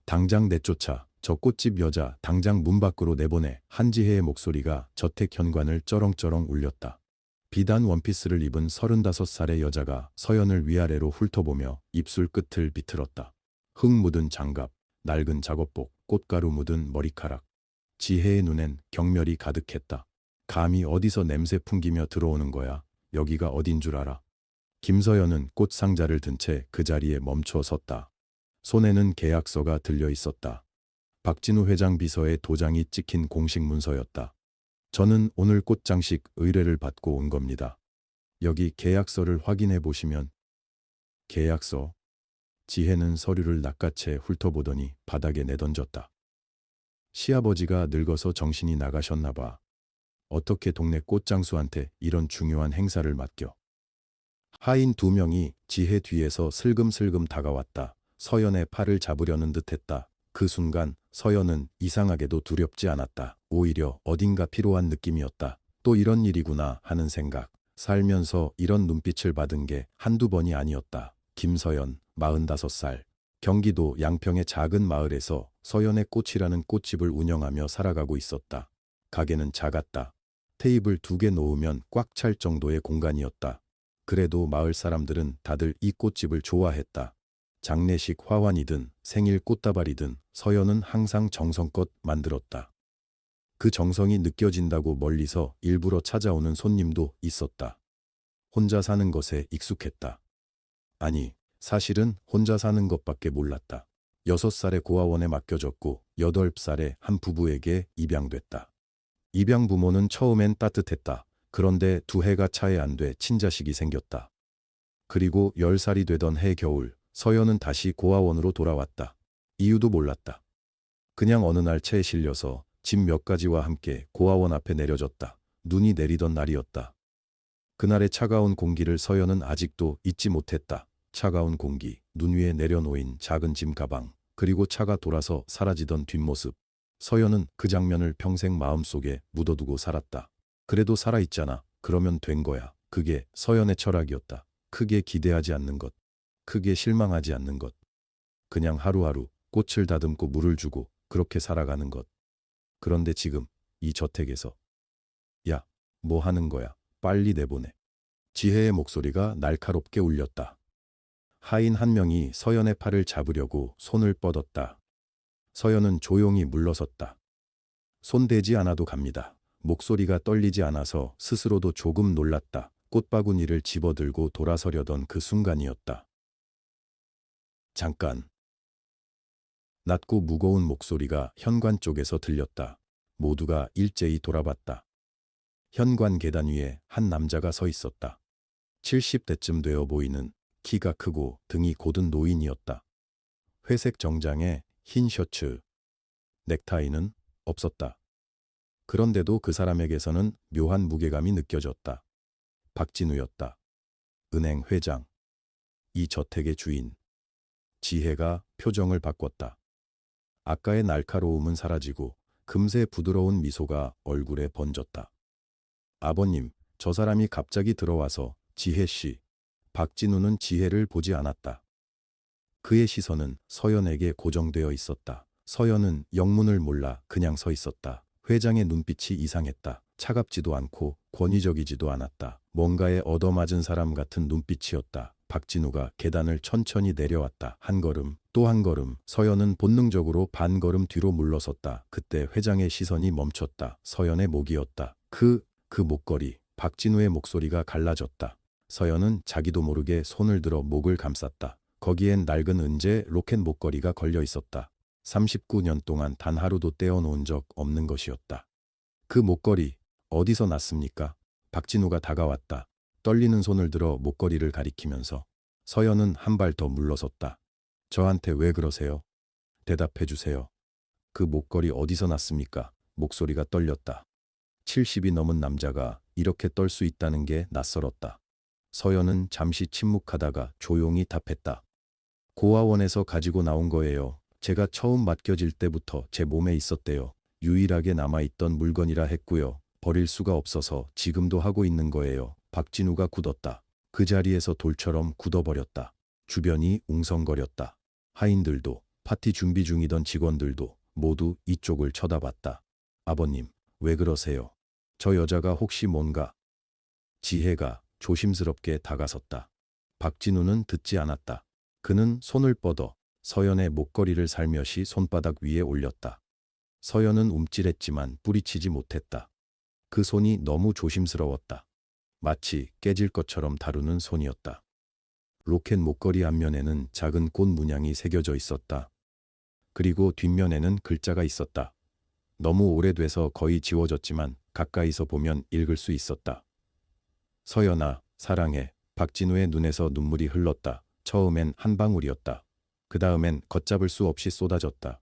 당장 내쫓아. 저 꽃집 여자 당장 문 밖으로 내보내. 한지혜의 목소리가 저택 현관을 쩌렁쩌렁 울렸다. 비단 원피스를 입은 35살의 여자가 서연을 위아래로 훑어보며 입술 끝을 비틀었다. 흙 묻은 장갑, 낡은 작업복, 꽃가루 묻은 머리카락. 지혜의 눈엔 경멸이 가득했다. 감히 어디서 냄새 풍기며 들어오는 거야. 여기가 어딘 줄 알아. 김서연은 꽃 상자를 든 채 그 자리에 멈춰 섰다. 손에는 계약서가 들려 있었다. 박진우 회장 비서의 도장이 찍힌 공식 문서였다. 저는 오늘 꽃장식 의뢰를 받고 온 겁니다. 여기 계약서를 확인해 보시면. 계약서. 지혜는 서류를 낚아채 훑어보더니 바닥에 내던졌다. 시아버지가 늙어서 정신이 나가셨나 봐. 어떻게 동네 꽃장수한테 이런 중요한 행사를 맡겨. 하인 2명이 지혜 뒤에서 슬금슬금 다가왔다. 서연의 팔을 잡으려는 듯했다. 그 순간 서연은 이상하게도 두렵지 않았다. 오히려 어딘가 필요한 느낌이었다. 또 이런 일이구나 하는 생각. 살면서 이런 눈빛을 받은 게 한두 번이 아니었다. 김서연, 45살. 경기도 양평의 작은 마을에서 서연의 꽃이라는 꽃집을 운영하며 살아가고 있었다. 가게는 작았다. 테이블 2개 놓으면 꽉 찰 정도의 공간이었다. 그래도 마을 사람들은 다들 이 꽃집을 좋아했다. 장례식 화환이든 생일 꽃다발이든 서연은 항상 정성껏 만들었다. 그 정성이 느껴진다고 멀리서 일부러 찾아오는 손님도 있었다. 혼자 사는 것에 익숙했다. 아니, 사실은 혼자 사는 것밖에 몰랐다. 6살에 고아원에 맡겨졌고 8살에 한 부부에게 입양됐다. 입양 부모는 처음엔 따뜻했다. 그런데 2해가 차에 안 돼 친자식이 생겼다. 그리고 10살이 되던 해 겨울, 서연은 다시 고아원으로 돌아왔다. 이유도 몰랐다. 그냥 어느 날 차에 실려서 짐 몇 가지와 함께 고아원 앞에 내려졌다. 눈이 내리던 날이었다. 그날의 차가운 공기를 서연은 아직도 잊지 못했다. 차가운 공기, 눈 위에 내려놓인 작은 짐 가방, 그리고 차가 돌아서 사라지던 뒷모습. 서연은 그 장면을 평생 마음속에 묻어두고 살았다. 그래도 살아있잖아. 그러면 된 거야. 그게 서연의 철학이었다. 크게 기대하지 않는 것. 크게 실망하지 않는 것. 그냥 하루하루 꽃을 다듬고 물을 주고 그렇게 살아가는 것. 그런데 지금 이 저택에서. 야, 뭐 하는 거야. 빨리 내보내. 지혜의 목소리가 날카롭게 울렸다. 하인 한 명이 서연의 팔을 잡으려고 손을 뻗었다. 서연은 조용히 물러섰다. 손대지 않아도 갑니다. 목소리가 떨리지 않아서 스스로도 조금 놀랐다. 꽃바구니를 집어들고 돌아서려던 그 순간이었다. 잠깐. 낮고 무거운 목소리가 현관 쪽에서 들렸다. 모두가 일제히 돌아봤다. 현관 계단 위에 한 남자가 서 있었다. 70대쯤 되어 보이는 키가 크고 등이 곧은 노인이었다. 회색 정장에 흰 셔츠, 넥타이는 없었다. 그런데도 그 사람에게서는 묘한 무게감이 느껴졌다. 박진우였다. 은행 회장. 이 저택의 주인. 지혜가 표정을 바꿨다. 아까의 날카로움은 사라지고 금세 부드러운 미소가 얼굴에 번졌다. 아버님, 저 사람이 갑자기 들어와서. 지혜 씨. 박진우는 지혜를 보지 않았다. 그의 시선은 서연에게 고정되어 있었다. 서연은 영문을 몰라 그냥 서 있었다. 회장의 눈빛이 이상했다. 차갑지도 않고 권위적이지도 않았다. 뭔가에 얻어맞은 사람 같은 눈빛이었다. 박진우가 계단을 천천히 내려왔다. 한 걸음, 또 한 걸음. 서연은 본능적으로 반 걸음 뒤로 물러섰다. 그때 회장의 시선이 멈췄다. 서연의 목이었다. 그 목걸이. 박진우의 목소리가 갈라졌다. 서연은 자기도 모르게 손을 들어 목을 감쌌다. 거기엔 낡은 은재 로켓 목걸이가 걸려 있었다. 39년 동안 단 하루도 떼어놓은 적 없는 것이었다. 그 목걸이 어디서 났습니까? 박진우가 다가왔다. 떨리는 손을 들어 목걸이를 가리키면서. 서연은 한 발 더 물러섰다. 저한테 왜 그러세요? 대답해 주세요. 그 목걸이 어디서 났습니까? 목소리가 떨렸다. 70이 넘은 남자가 이렇게 떨 수 있다는 게 낯설었다. 서연은 잠시 침묵하다가 조용히 답했다. 고아원에서 가지고 나온 거예요. 제가 처음 맡겨질 때부터 제 몸에 있었대요. 유일하게 남아있던 물건이라 했고요. 버릴 수가 없어서 지금도 하고 있는 거예요. 박진우가 굳었다. 그 자리에서 돌처럼 굳어버렸다. 주변이 웅성거렸다. 하인들도, 파티 준비 중이던 직원들도 모두 이쪽을 쳐다봤다. 아버님, 왜 그러세요? 저 여자가 혹시 뭔가? 지혜가 조심스럽게 다가섰다. 박진우는 듣지 않았다. 그는 손을 뻗어 서연의 목걸이를 살며시 손바닥 위에 올렸다. 서연은 움찔했지만 뿌리치지 못했다. 그 손이 너무 조심스러웠다. 마치 깨질 것처럼 다루는 손이었다. 로켓 목걸이 앞면에는 작은 꽃 문양이 새겨져 있었다. 그리고 뒷면에는 글자가 있었다. 너무 오래돼서 거의 지워졌지만 가까이서 보면 읽을 수 있었다. 서연아, 사랑해. 박진우의 눈에서 눈물이 흘렀다. 처음엔 한 방울이었다. 그 다음엔 걷잡을 수 없이 쏟아졌다.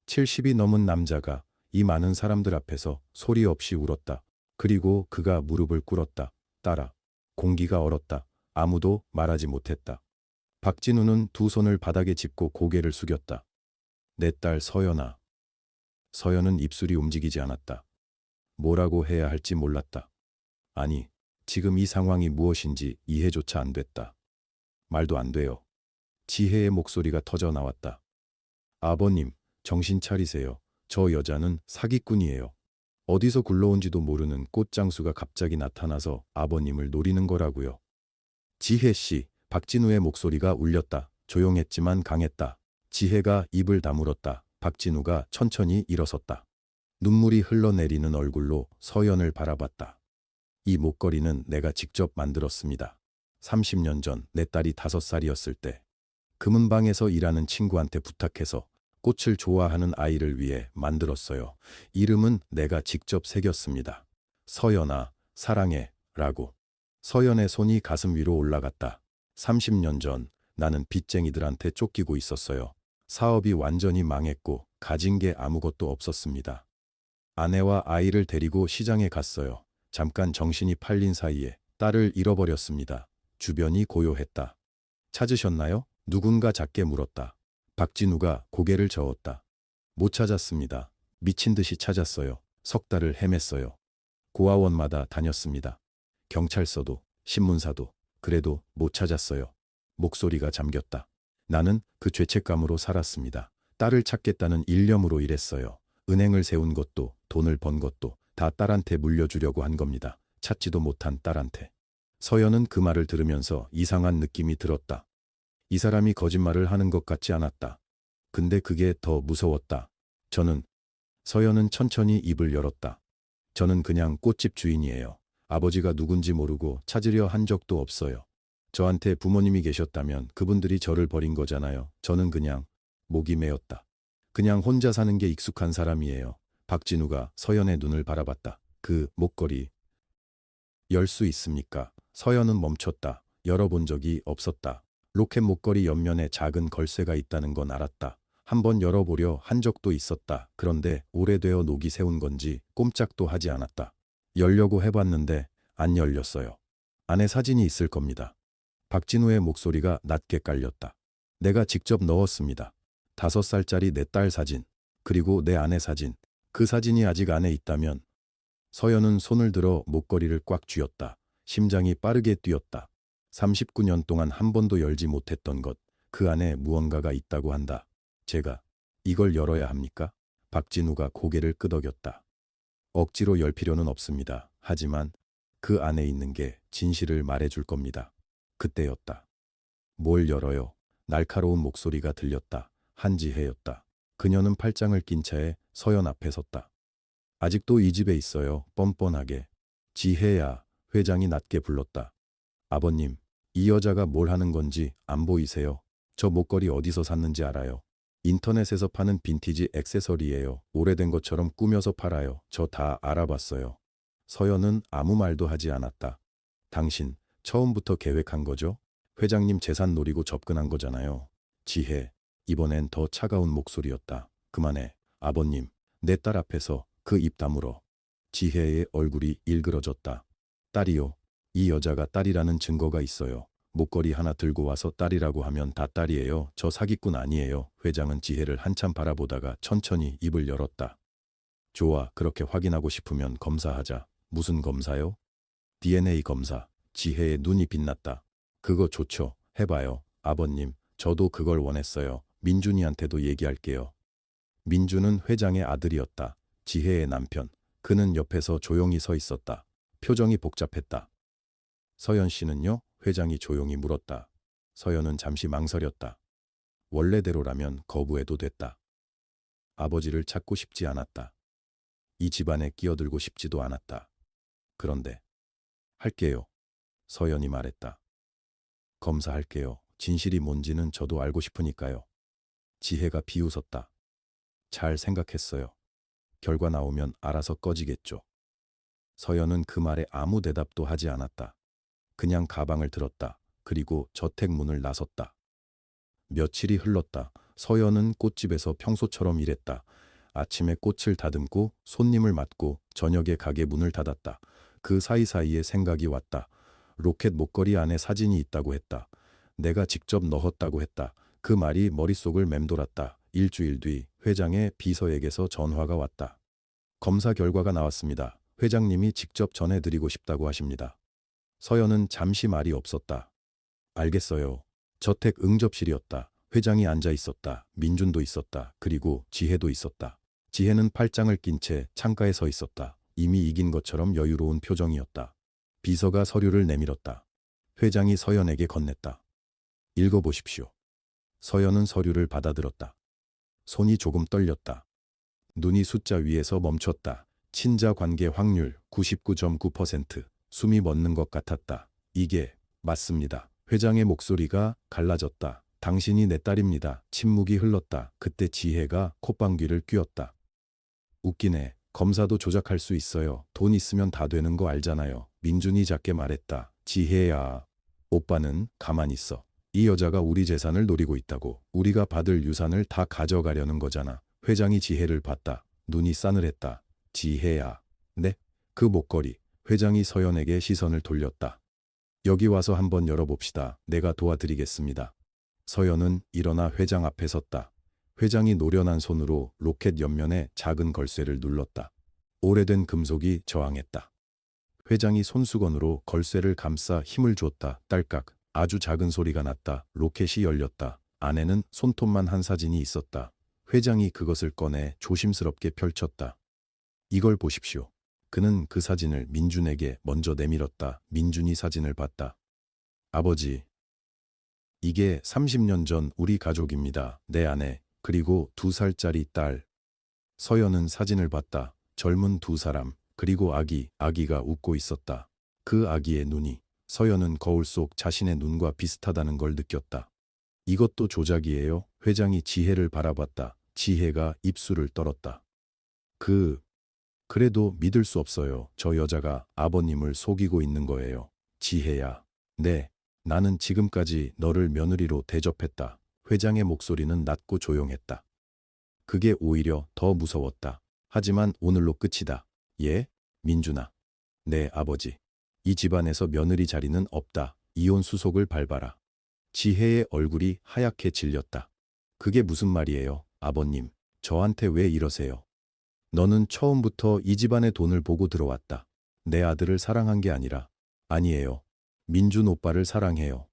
70이 넘은 남자가 이 많은 사람들 앞에서 소리 없이 울었다. 그리고 그가 무릎을 꿇었다. 딸아. 공기가 얼었다. 아무도 말하지 못했다. 박진우는 두 손을 바닥에 짚고 고개를 숙였다. 내 딸 서연아. 서연은 입술이 움직이지 않았다. 뭐라고 해야 할지 몰랐다. 아니, 지금 이 상황이 무엇인지 이해조차 안 됐다. 말도 안 돼요. 지혜의 목소리가 터져 나왔다. 아버님, 정신 차리세요. 저 여자는 사기꾼이에요. 어디서 굴러온지도 모르는 꽃장수가 갑자기 나타나서 아버님을 노리는 거라고요. 지혜 씨, 박진우의 목소리가 울렸다. 조용했지만 강했다. 지혜가 입을 다물었다. 박진우가 천천히 일어섰다. 눈물이 흘러내리는 얼굴로 서연을 바라봤다. 이 목걸이는 내가 직접 만들었습니다. 30년 전 내 딸이 5살이었을 때 금은방에서 일하는 친구한테 부탁해서 꽃을 좋아하는 아이를 위해 만들었어요. 이름은 내가 직접 새겼습니다. 서연아, 사랑해, 라고. 서연의 손이 가슴 위로 올라갔다. 30년 전 나는 빚쟁이들한테 쫓기고 있었어요. 사업이 완전히 망했고 가진 게 아무것도 없었습니다. 아내와 아이를 데리고 시장에 갔어요. 잠깐 정신이 팔린 사이에 딸을 잃어버렸습니다. 주변이 고요했다. 찾으셨나요? 누군가 작게 물었다. 박진우가 고개를 저었다. 못 찾았습니다. 미친 듯이 찾았어요. 석 달을 헤맸어요. 고아원마다 다녔습니다. 경찰서도, 신문사도. 그래도 못 찾았어요. 목소리가 잠겼다. 나는 그 죄책감으로 살았습니다. 딸을 찾겠다는 일념으로 일했어요. 은행을 세운 것도, 돈을 번 것도 다 딸한테 물려주려고 한 겁니다. 찾지도 못한 딸한테. 서연은 그 말을 들으면서 이상한 느낌이 들었다. 이 사람이 거짓말을 하는 것 같지 않았다. 근데 그게 더 무서웠다. 서연은 천천히 입을 열었다. 저는 그냥 꽃집 주인이에요. 아버지가 누군지 모르고 찾으려 한 적도 없어요. 저한테 부모님이 계셨다면 그분들이 저를 버린 거잖아요. 저는 그냥 목이 메었다. 그냥 혼자 사는 게 익숙한 사람이에요. 박진우가 서연의 눈을 바라봤다. 그 목걸이 열 수 있습니까? 서연은 멈췄다. 열어본 적이 없었다. 로켓 목걸이 옆면에 작은 걸쇠가 있다는 건 알았다. 한번 열어보려 한 적도 있었다. 그런데 오래되어 녹이 세운 건지 꼼짝도 하지 않았다. 열려고 해봤는데 안 열렸어요. 안에 사진이 있을 겁니다. 박진우의 목소리가 낮게 깔렸다. 내가 직접 넣었습니다. 5살짜리 내 딸 사진, 그리고 내 아내 사진. 그 사진이 아직 안에 있다면. 서연은 손을 들어 목걸이를 꽉 쥐었다. 심장이 빠르게 뛰었다. 39년 동안 한 번도 열지 못했던 것, 그 안에 무언가가 있다고 한다. 제가 이걸 열어야 합니까? 박진우가 고개를 끄덕였다. 억지로 열 필요는 없습니다. 하지만 그 안에 있는 게 진실을 말해줄 겁니다. 그때였다. 뭘 열어요? 날카로운 목소리가 들렸다. 한지혜였다. 그녀는 팔짱을 낀 채 서연 앞에 섰다. 아직도 이 집에 있어요. 뻔뻔하게. 지혜야, 회장이 낮게 불렀다. 아버님, 이 여자가 뭘 하는 건지 안 보이세요? 저 목걸이 어디서 샀는지 알아요? 인터넷에서 파는 빈티지 액세서리예요. 오래된 것처럼 꾸며서 팔아요. 저 다 알아봤어요. 서연은 아무 말도 하지 않았다. 당신, 처음부터 계획한 거죠? 회장님 재산 노리고 접근한 거잖아요. 지혜, 이번엔 더 차가운 목소리였다. 그만해. 아버님, 내 딸 앞에서 그 입 다물어. 지혜의 얼굴이 일그러졌다. 딸이요. 이 여자가 딸이라는 증거가 있어요. 목걸이 하나 들고 와서 딸이라고 하면 다 딸이에요. 저 사기꾼 아니에요. 회장은 지혜를 한참 바라보다가 천천히 입을 열었다. 좋아, 그렇게 확인하고 싶으면 검사하자. 무슨 검사요? DNA 검사. 지혜의 눈이 빛났다. 그거 좋죠. 해봐요. 아버님, 저도 그걸 원했어요. 민준이한테도 얘기할게요. 민준은 회장의 아들이었다. 지혜의 남편. 그는 옆에서 조용히 서 있었다. 표정이 복잡했다. 서연 씨는요? 회장이 조용히 물었다. 서연은 잠시 망설였다. 원래대로라면 거부해도 됐다. 아버지를 찾고 싶지 않았다. 이 집안에 끼어들고 싶지도 않았다. 그런데 할게요. 서연이 말했다. 검사할게요. 진실이 뭔지는 저도 알고 싶으니까요. 지혜가 비웃었다. 잘 생각했어요. 결과 나오면 알아서 꺼지겠죠. 서연은 그 말에 아무 대답도 하지 않았다. 그냥 가방을 들었다. 그리고 저택 문을 나섰다. 며칠이 흘렀다. 서연은 꽃집에서 평소처럼 일했다. 아침에 꽃을 다듬고 손님을 맞고 저녁에 가게 문을 닫았다. 그 사이사이에 생각이 왔다. 로켓 목걸이 안에 사진이 있다고 했다. 내가 직접 넣었다고 했다. 그 말이 머릿속을 맴돌았다. 일주일 뒤 회장의 비서에게서 전화가 왔다. 검사 결과가 나왔습니다. 회장님이 직접 전해드리고 싶다고 하십니다. 서연은 잠시 말이 없었다. 알겠어요. 저택 응접실이었다. 회장이 앉아 있었다. 민준도 있었다. 그리고 지혜도 있었다. 지혜는 팔짱을 낀 채 창가에 서 있었다. 이미 이긴 것처럼 여유로운 표정이었다. 비서가 서류를 내밀었다. 회장이 서연에게 건넸다. 읽어보십시오. 서연은 서류를 받아들었다. 손이 조금 떨렸다. 눈이 숫자 위에서 멈췄다. 친자 관계 확률 99.9%. 숨이 멎는 것 같았다. 이게 맞습니다. 회장의 목소리가 갈라졌다. 당신이 내 딸입니다. 침묵이 흘렀다. 그때 지혜가 콧방귀를 뀌었다. 웃기네. 검사도 조작할 수 있어요. 돈 있으면 다 되는 거 알잖아요. 민준이 작게 말했다. 지혜야. 오빠는 가만히 있어. 이 여자가 우리 재산을 노리고 있다고. 우리가 받을 유산을 다 가져가려는 거잖아. 회장이 지혜를 봤다. 눈이 싸늘했다. 지혜야. 네? 그 목걸이. 회장이 서연에게 시선을 돌렸다. 여기 와서 한번 열어봅시다. 내가 도와드리겠습니다. 서연은 일어나 회장 앞에 섰다. 회장이 노련한 손으로 로켓 옆면에 작은 걸쇠를 눌렀다. 오래된 금속이 저항했다. 회장이 손수건으로 걸쇠를 감싸 힘을 줬다. 딸깍. 아주 작은 소리가 났다. 로켓이 열렸다. 안에는 손톱만 한 사진이 있었다. 회장이 그것을 꺼내 조심스럽게 펼쳤다. 이걸 보십시오. 그는 그 사진을 민준에게 먼저 내밀었다. 민준이 사진을 봤다. 아버지, 이게 30년 전 우리 가족입니다. 내 아내, 그리고 2살짜리 딸. 서연은 사진을 봤다. 젊은 두 사람, 그리고 아기가 웃고 있었다. 그 아기의 눈이 서연은 거울 속 자신의 눈과 비슷하다는 걸 느꼈다. 이것도 조작이에요? 회장이 지혜를 바라봤다. 지혜가 입술을 떨었다. 그래도 믿을 수 없어요. 저 여자가 아버님을 속이고 있는 거예요. 지혜야. 네, 나는 지금까지 너를 며느리로 대접했다. 회장의 목소리는 낮고 조용했다. 그게 오히려 더 무서웠다. 하지만 오늘로 끝이다. 예? 민준아. 네, 아버지. 이 집안에서 며느리 자리는 없다. 이혼 수속을 밟아라. 지혜의 얼굴이 하얗게 질렸다. 그게 무슨 말이에요, 아버님. 저한테 왜 이러세요? 너는 처음부터 이 집안의 돈을 보고 들어왔다. 내 아들을 사랑한 게 아니라. 아니에요. 민준 오빠를 사랑해요.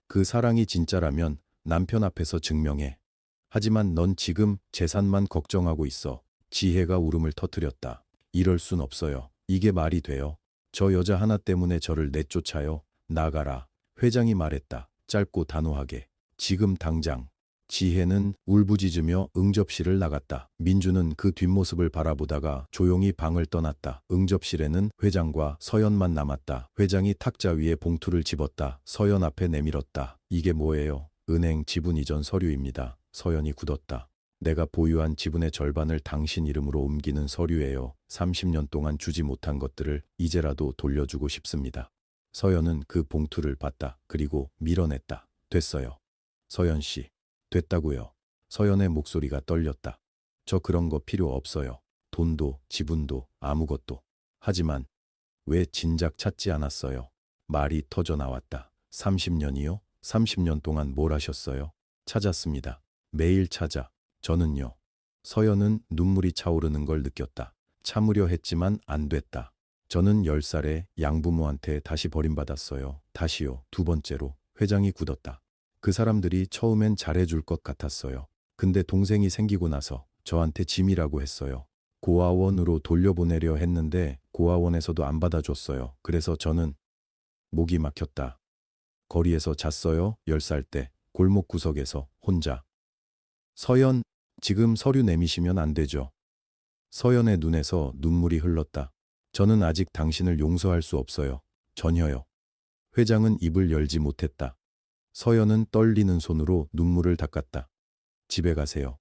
그 사랑이 진짜라면 남편 앞에서 증명해. 하지만 넌 지금 재산만 걱정하고 있어. 지혜가 울음을 터뜨렸다. 이럴 순 없어요. 이게 말이 돼요? 저 여자 하나 때문에 저를 내쫓아요. 나가라. 회장이 말했다. 짧고 단호하게. 지금 당장. 지혜는 울부짖으며 응접실을 나갔다. 민주는 그 뒷모습을 바라보다가 조용히 방을 떠났다. 응접실에는 회장과 서연만 남았다. 회장이 탁자 위에 봉투를 집었다. 서연 앞에 내밀었다. 이게 뭐예요? 은행 지분 이전 서류입니다. 서연이 굳었다. 내가 보유한 지분의 절반을 당신 이름으로 옮기는 서류예요. 30년 동안 주지 못한 것들을 이제라도 돌려주고 싶습니다. 서연은 그 봉투를 봤다. 그리고 밀어냈다. 됐어요. 서연 씨. 됐다고요. 서연의 목소리가 떨렸다. 저 그런 거 필요 없어요. 돈도 지분도 아무것도. 하지만 왜 진작 찾지 않았어요? 말이 터져 나왔다. 30년이요? 30년 동안 뭘 하셨어요? 찾았습니다. 매일 찾아. 저는요. 서연은 눈물이 차오르는 걸 느꼈다. 참으려 했지만 안 됐다. 저는 10살에 양부모한테 다시 버림받았어요. 다시요. 두 번째로. 회장이 굳었다. 그 사람들이 처음엔 잘해줄 것 같았어요. 근데 동생이 생기고 나서 저한테 짐이라고 했어요. 고아원으로 돌려보내려 했는데 고아원에서도 안 받아줬어요. 그래서 저는 목이 막혔다. 거리에서 잤어요. 10살 때 골목 구석에서 혼자. 서연, 지금 서류 내미시면 안 되죠. 서연의 눈에서 눈물이 흘렀다. 저는 아직 당신을 용서할 수 없어요. 전혀요. 회장은 입을 열지 못했다. 서연은 떨리는 손으로 눈물을 닦았다. 집에 가세요.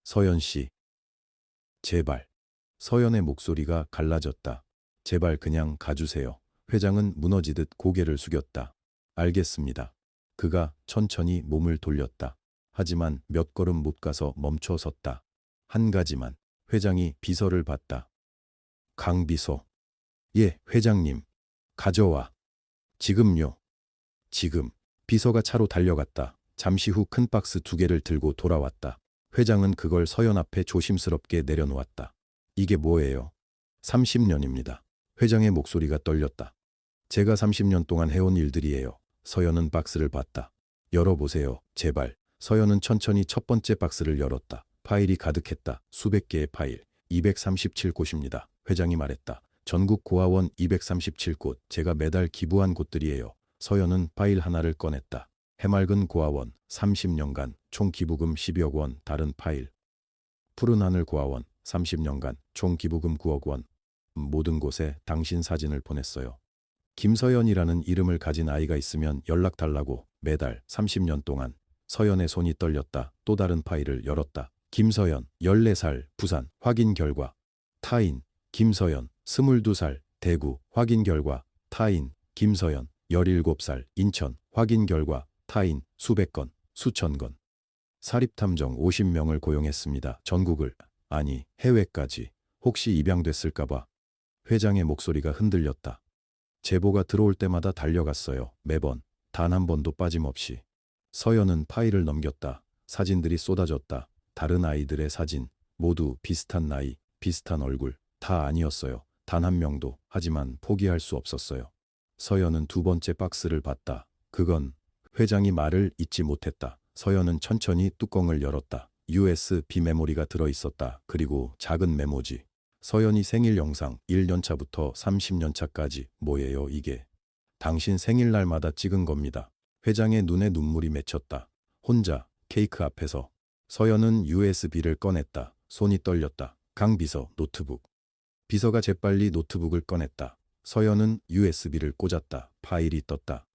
서연 씨. 제발. 서연의 목소리가 갈라졌다. 제발 그냥 가주세요. 회장은 무너지듯 고개를 숙였다. 알겠습니다. 그가 천천히 몸을 돌렸다. 하지만 몇 걸음 못 가서 멈춰 섰다. 한 가지만. 회장이 비서를 봤다. 강 비서. 예, 회장님. 가져와. 지금요. 지금. 비서가 차로 달려갔다. 잠시 후 큰 박스 2개를 들고 돌아왔다. 회장은 그걸 서연 앞에 조심스럽게 내려놓았다. 이게 뭐예요? 30년입니다. 회장의 목소리가 떨렸다. 제가 30년 동안 해온 일들이에요. 서연은 박스를 봤다. 열어보세요. 제발. 서연은 천천히 첫 번째 박스를 열었다. 파일이 가득했다. 수백 개의 파일. 237곳입니다. 회장이 말했다. 전국 고아원 237곳. 제가 매달 기부한 곳들이에요. 서연은 파일 하나를 꺼냈다. 해맑은 고아원 30년간 총 기부금 10억 원. 다른 파일. 푸른 하늘 고아원 30년간 총 기부금 9억 원. 모든 곳에 당신 사진을 보냈어요. 김서연이라는 이름을 가진 아이가 있으면 연락 달라고. 매달 30년 동안. 서연의 손이 떨렸다. 또 다른 파일을 열었다. 김서연 14살 부산 확인 결과. 타인 김서연 22살 대구 확인 결과. 타인 김서연 17살 인천 확인 결과. 타인 수백 건, 수천 건. 사립탐정 50명을 고용했습니다. 전국을, 아니 해외까지. 혹시 입양됐을까봐. 회장의 목소리가 흔들렸다. 제보가 들어올 때마다 달려갔어요. 매번. 단 한 번도 빠짐없이. 서연은 파일을 넘겼다. 사진들이 쏟아졌다. 다른 아이들의 사진. 모두 비슷한 나이, 비슷한 얼굴. 다 아니었어요. 단 한 명도. 하지만 포기할 수 없었어요. 서연은 두 번째 박스를 봤다. 그건 회장이 말을 잇지 못했다. 서연은 천천히 뚜껑을 열었다. USB 메모리가 들어있었다. 그리고 작은 메모지. 서연이 생일 영상 1년차부터 30년차까지. 뭐예요 이게? 당신 생일날마다 찍은 겁니다. 회장의 눈에 눈물이 맺혔다. 혼자 케이크 앞에서. 서연은 USB를 꺼냈다. 손이 떨렸다. 강 비서 노트북. 비서가 재빨리 노트북을 꺼냈다. 서연은 USB를 꽂았다. 파일이 떴다.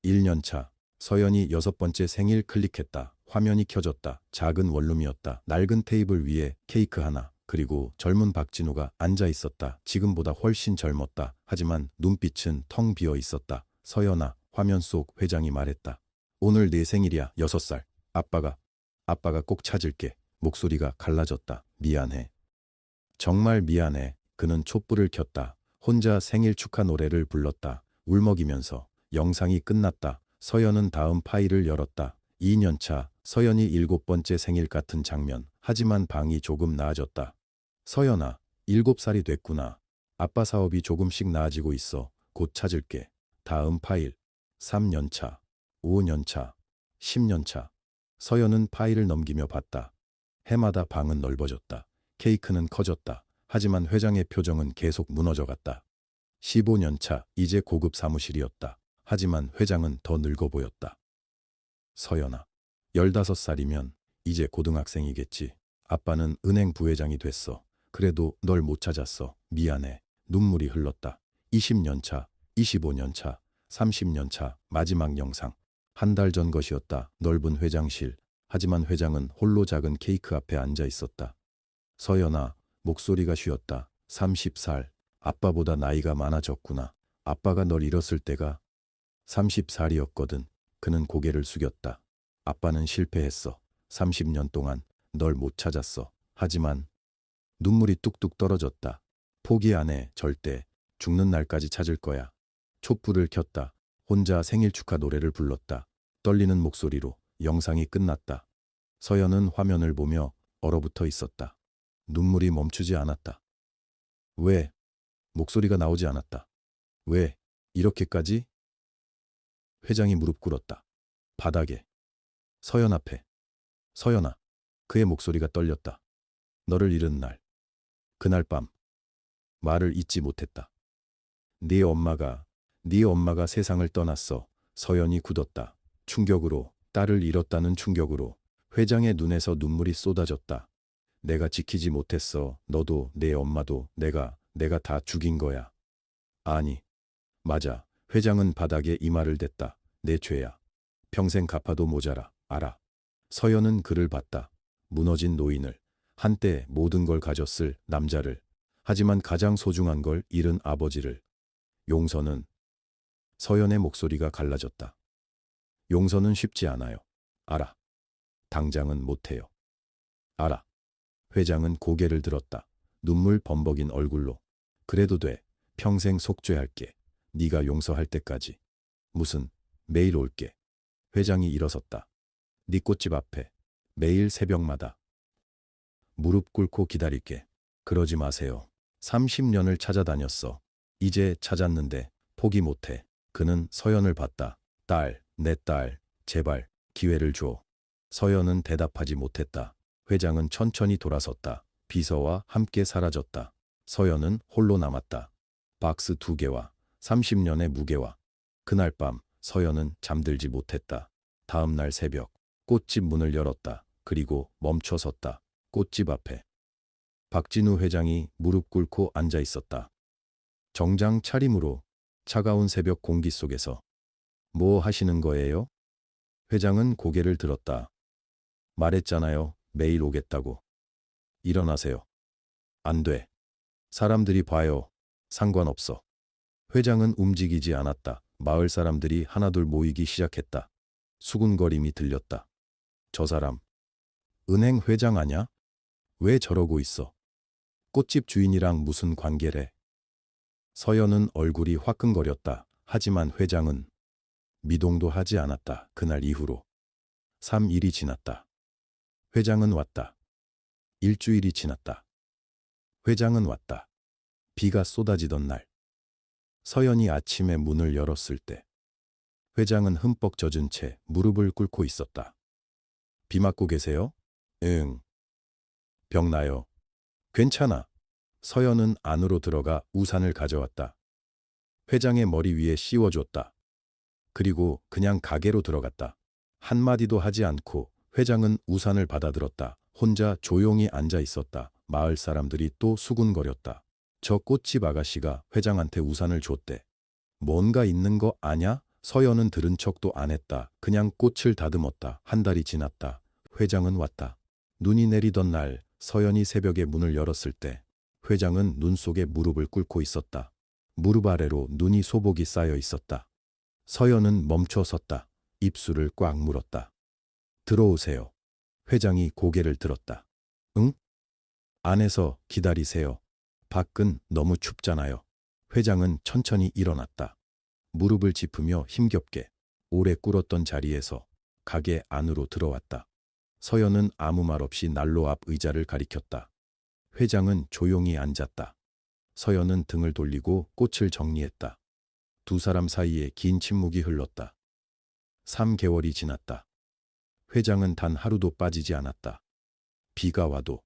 1년차. 서연이 6번째 생일 클릭했다. 화면이 켜졌다. 작은 원룸이었다. 낡은 테이블 위에 케이크 하나. 그리고 젊은 박진우가 앉아 있었다. 지금보다 훨씬 젊었다. 하지만 눈빛은 텅 비어 있었다. 서연아, 화면 속 회장이 말했다. 오늘 내 생일이야. 6살. 아빠가 꼭 찾을게. 목소리가 갈라졌다. 미안해. 정말 미안해. 그는 촛불을 켰다. 혼자 생일 축하 노래를 불렀다. 울먹이면서. 영상이 끝났다. 서연은 다음 파일을 열었다. 2년차. 서연이 7번째 생일 같은 장면. 하지만 방이 조금 나아졌다. 서연아, 7살이 됐구나. 아빠 사업이 조금씩 나아지고 있어. 곧 찾을게. 다음 파일. 3년차, 5년차, 10년차. 서연은 파일을 넘기며 봤다. 해마다 방은 넓어졌다. 케이크는 커졌다. 하지만 회장의 표정은 계속 무너져갔다. 15년차, 이제 고급 사무실이었다. 하지만 회장은 더 늙어 보였다. 서연아, 15살이면 이제 고등학생이겠지. 아빠는 은행 부회장이 됐어. 그래도 널 못 찾았어. 미안해. 눈물이 흘렀다. 20년차, 25년차, 30년차, 마지막 영상. 한 달 전 것이었다. 넓은 회장실. 하지만 회장은 홀로 작은 케이크 앞에 앉아 있었다. 서연아, 목소리가 쉬었다. 30살. 아빠보다 나이가 많아졌구나. 아빠가 널 잃었을 때가 30살이었거든. 그는 고개를 숙였다. 아빠는 실패했어. 30년 동안 널 못 찾았어. 하지만 눈물이 뚝뚝 떨어졌다. 포기 안 해. 절대. 죽는 날까지 찾을 거야. 촛불을 켰다. 혼자 생일 축하 노래를 불렀다. 떨리는 목소리로. 영상이 끝났다. 서연은 화면을 보며 얼어붙어 있었다. 눈물이 멈추지 않았다. 왜? 목소리가 나오지 않았다. 왜? 이렇게까지? 회장이 무릎 꿇었다. 바닥에. 서연 앞에. 서연아. 그의 목소리가 떨렸다. 너를 잃은 날. 그날 밤. 말을 잇지 못했다. 네 엄마가 세상을 떠났어. 서연이 굳었다. 충격으로, 딸을 잃었다는 충격으로. 회장의 눈에서 눈물이 쏟아졌다. 내가 지키지 못했어. 너도 내 엄마도 내가 다 죽인 거야. 아니. 맞아. 회장은 바닥에 이마를 댔다. 내 죄야. 평생 갚아도 모자라. 알아. 서연은 그를 봤다. 무너진 노인을. 한때 모든 걸 가졌을 남자를. 하지만 가장 소중한 걸 잃은 아버지를. 용서는. 서연의 목소리가 갈라졌다. 용서는 쉽지 않아요. 알아. 당장은 못해요. 알아. 회장은 고개를 들었다. 눈물 범벅인 얼굴로. 그래도 돼. 평생 속죄할게. 네가 용서할 때까지. 무슨, 매일 올게. 회장이 일어섰다. 네 꽃집 앞에. 매일 새벽마다. 무릎 꿇고 기다릴게. 그러지 마세요. 30년을 찾아다녔어. 이제 찾았는데 포기 못해. 그는 서연을 봤다. 딸, 내 딸, 제발 기회를 줘. 서연은 대답하지 못했다. 회장은 천천히 돌아섰다. 비서와 함께 사라졌다. 서연은 홀로 남았다. 박스 2개와 30년의 무게와. 그날 밤 서연은 잠들지 못했다. 다음 날 새벽 꽃집 문을 열었다. 그리고 멈춰 섰다. 꽃집 앞에. 박진우 회장이 무릎 꿇고 앉아 있었다. 정장 차림으로 차가운 새벽 공기 속에서. 뭐 하시는 거예요? 회장은 고개를 들었다. 말했잖아요. 매일 오겠다고. 일어나세요. 안 돼. 사람들이 봐요. 상관없어. 회장은 움직이지 않았다. 마을 사람들이 하나둘 모이기 시작했다. 수군거림이 들렸다. 저 사람, 은행 회장 아냐? 왜 저러고 있어? 꽃집 주인이랑 무슨 관계래? 서연은 얼굴이 화끈거렸다. 하지만 회장은 미동도 하지 않았다. 그날 이후로 3일이 지났다. 회장은 왔다. 일주일이 지났다. 회장은 왔다. 비가 쏟아지던 날. 서연이 아침에 문을 열었을 때 회장은 흠뻑 젖은 채 무릎을 꿇고 있었다. 비 맞고 계세요? 응. 병 나요. 괜찮아. 서연은 안으로 들어가 우산을 가져왔다. 회장의 머리 위에 씌워줬다. 그리고 그냥 가게로 들어갔다. 한마디도 하지 않고 회장은 우산을 받아들었다. 혼자 조용히 앉아 있었다. 마을 사람들이 또 수군거렸다. 저 꽃집 아가씨가 회장한테 우산을 줬대. 뭔가 있는 거 아냐? 서연은 들은 척도 안 했다. 그냥 꽃을 다듬었다. 한 달이 지났다. 회장은 왔다. 눈이 내리던 날 서연이 새벽에 문을 열었을 때 회장은 눈 속에 무릎을 꿇고 있었다. 무릎 아래로 눈이 소복이 쌓여 있었다. 서연은 멈춰 섰다. 입술을 꽉 물었다. 들어오세요. 회장이 고개를 들었다. 응? 안에서 기다리세요. 밖은 너무 춥잖아요. 회장은 천천히 일어났다. 무릎을 짚으며 힘겹게 오래 꿇었던 자리에서 가게 안으로 들어왔다. 서연은 아무 말 없이 난로 앞 의자를 가리켰다. 회장은 조용히 앉았다. 서연은 등을 돌리고 꽃을 정리했다. 두 사람 사이에 긴 침묵이 흘렀다. 3개월이 지났다. 회장은 단 하루도 빠지지 않았다. 비가 와도,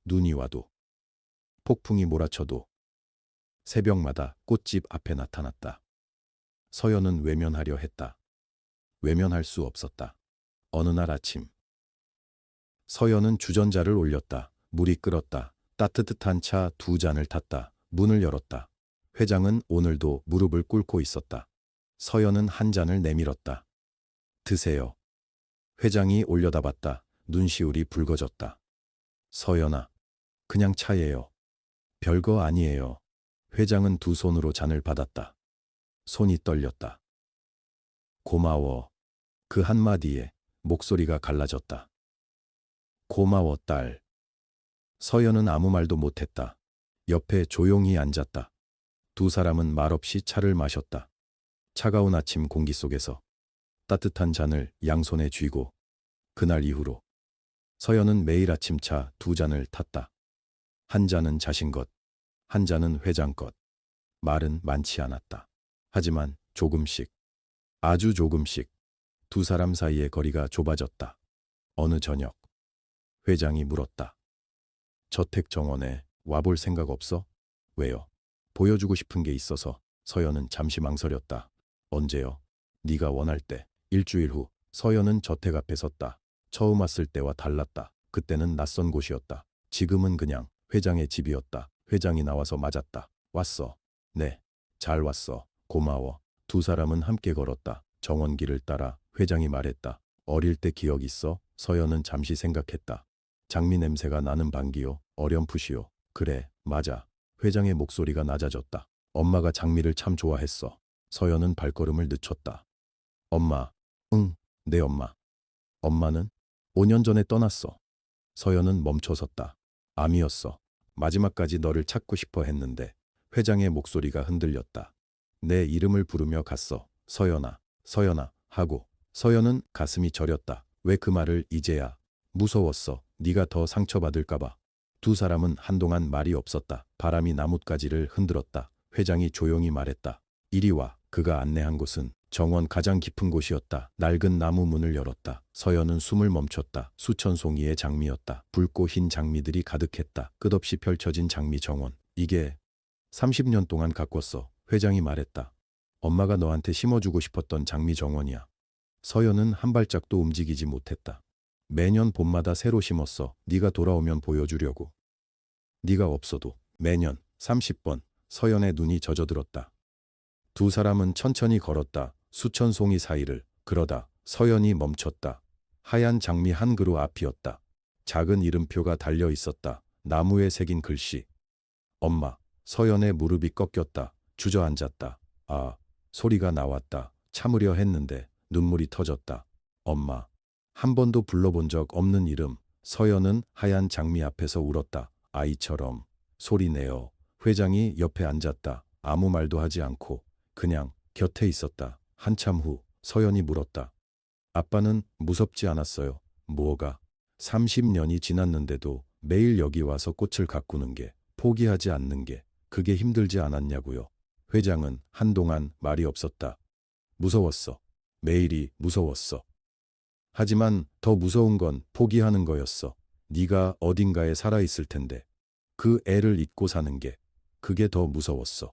눈이 와도, 폭풍이 몰아쳐도 새벽마다 꽃집 앞에 나타났다. 서연은 외면하려 했다. 외면할 수 없었다. 어느 날 아침 서연은 주전자를 올렸다. 물이 끓었다. 따뜻한 차 2잔을 탔다. 문을 열었다. 회장은 오늘도 무릎을 꿇고 있었다. 서연은 한 잔을 내밀었다. 드세요. 회장이 올려다봤다. 눈시울이 붉어졌다. 서연아, 그냥 차예요. 별거 아니에요. 회장은 두 손으로 잔을 받았다. 손이 떨렸다. 고마워. 그 한마디에 목소리가 갈라졌다. 고마워, 딸. 서연은 아무 말도 못했다. 옆에 조용히 앉았다. 두 사람은 말없이 차를 마셨다. 차가운 아침 공기 속에서 따뜻한 잔을 양손에 쥐고 그날 이후로 서연은 매일 아침 차 2잔을 탔다. 한 잔은 자신 것, 한 잔은 회장 것. 말은 많지 않았다. 하지만 조금씩, 아주 조금씩 두 사람 사이의 거리가 좁아졌다. 어느 저녁 회장이 물었다. 저택 정원에 와볼 생각 없어? 왜요? 보여주고 싶은 게 있어서. 서연은 잠시 망설였다. 언제요? 네가 원할 때. 일주일 후 서연은 저택 앞에 섰다. 처음 왔을 때와 달랐다. 그때는 낯선 곳이었다. 지금은 그냥 회장의 집이었다. 회장이 나와서 맞았다. 왔어. 네. 잘 왔어. 고마워. 두 사람은 함께 걸었다. 정원길을 따라 회장이 말했다. 어릴 때 기억 있어? 서연은 잠시 생각했다. 장미 냄새가 나는 방기요. 어렴풋이요. 그래, 맞아. 회장의 목소리가 낮아졌다. 엄마가 장미를 참 좋아했어. 서연은 발걸음을 늦췄다. 엄마. 응, 내 엄마. 엄마는? 5년 전에 떠났어. 서연은 멈춰섰다. 암이었어. 마지막까지 너를 찾고 싶어 했는데. 회장의 목소리가 흔들렸다. 내 이름을 부르며 갔어. 서연아, 서연아 하고. 서연은 가슴이 저렸다. 왜 그 말을 이제야. 무서웠어. 네가 더 상처받을까 봐. 두 사람은 한동안 말이 없었다. 바람이 나뭇가지를 흔들었다. 회장이 조용히 말했다. 이리 와. 그가 안내한 곳은 정원 가장 깊은 곳이었다. 낡은 나무 문을 열었다. 서연은 숨을 멈췄다. 수천 송이의 장미였다. 붉고 흰 장미들이 가득했다. 끝없이 펼쳐진 장미 정원. 이게 30년 동안 가꿨어. 회장이 말했다. 엄마가 너한테 심어주고 싶었던 장미 정원이야. 서연은 한 발짝도 움직이지 못했다. 매년 봄마다 새로 심었어. 네가 돌아오면 보여주려고. 네가 없어도. 매년 30번. 서연의 눈이 젖어들었다. 두 사람은 천천히 걸었다. 수천 송이 사이를. 그러다 서연이 멈췄다. 하얀 장미 한 그루 앞이었다. 작은 이름표가 달려 있었다. 나무에 새긴 글씨. 엄마. 서연의 무릎이 꺾였다. 주저앉았다. 아, 소리가 나왔다. 참으려 했는데 눈물이 터졌다. 엄마. 한 번도 불러본 적 없는 이름. 서연은 하얀 장미 앞에서 울었다. 아이처럼. 소리내어. 회장이 옆에 앉았다. 아무 말도 하지 않고 그냥 곁에 있었다. 한참 후 서연이 물었다. 아빠는 무섭지 않았어요? 뭐가? 30년이 지났는데도 매일 여기 와서 꽃을 가꾸는 게, 포기하지 않는 게, 그게 힘들지 않았냐고요. 회장은 한동안 말이 없었다. 무서웠어. 매일이 무서웠어. 하지만 더 무서운 건 포기하는 거였어. 네가 어딘가에 살아있을 텐데 그 애를 잊고 사는 게, 그게 더 무서웠어.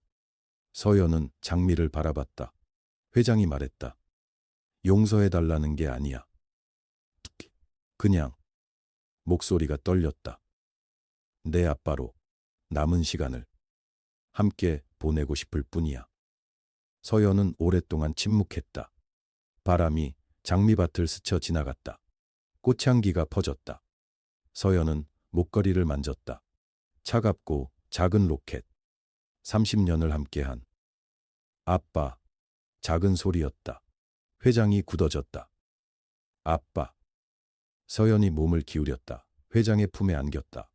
서연은 장미를 바라봤다. 회장이 말했다. 용서해달라는 게 아니야. 그냥. 목소리가 떨렸다. 내 아빠로 남은 시간을 함께 보내고 싶을 뿐이야. 서연은 오랫동안 침묵했다. 바람이 장미밭을 스쳐 지나갔다. 꽃향기가 퍼졌다. 서연은 목걸이를 만졌다. 차갑고 작은 로켓. 30년을 함께한 아빠. 작은 소리였다. 회장이 굳어졌다. 아빠. 서연이 몸을 기울였다. 회장의 품에 안겼다.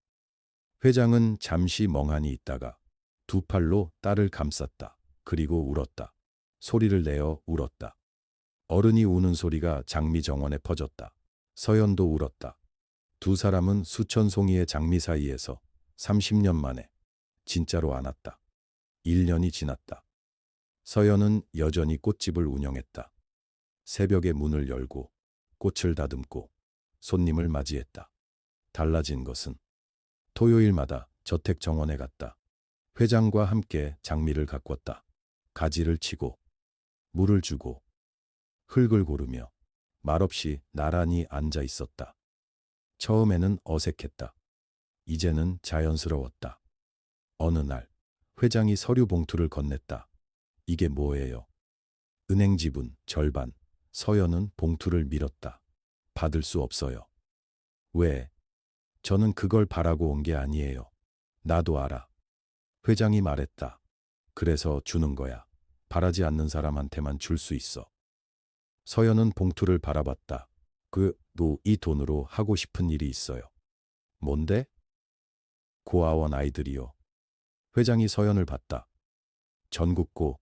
회장은 잠시 멍하니 있다가 두 팔로 딸을 감쌌다. 그리고 울었다. 소리를 내어 울었다. 어른이 우는 소리가 장미 정원에 퍼졌다. 서연도 울었다. 두 사람은 수천 송이의 장미 사이에서 30년 만에 진짜로 안았다. 1년이 지났다. 서연은 여전히 꽃집을 운영했다. 새벽에 문을 열고 꽃을 다듬고 손님을 맞이했다. 달라진 것은 토요일마다 저택 정원에 갔다. 회장과 함께 장미를 가꿨다. 가지를 치고 물을 주고 흙을 고르며 말없이 나란히 앉아 있었다. 처음에는 어색했다. 이제는 자연스러웠다. 어느 날 회장이 서류 봉투를 건넸다. 이게 뭐예요? 은행 지분 절반. 서연은 봉투를 밀었다. 받을 수 없어요. 왜? 저는 그걸 바라고 온 게 아니에요. 나도 알아. 회장이 말했다. 그래서 주는 거야. 바라지 않는 사람한테만 줄 수 있어. 서연은 봉투를 바라봤다. 이 돈으로 하고 싶은 일이 있어요. 뭔데? 고아원 아이들이요. 회장이 서연을 봤다. 전국고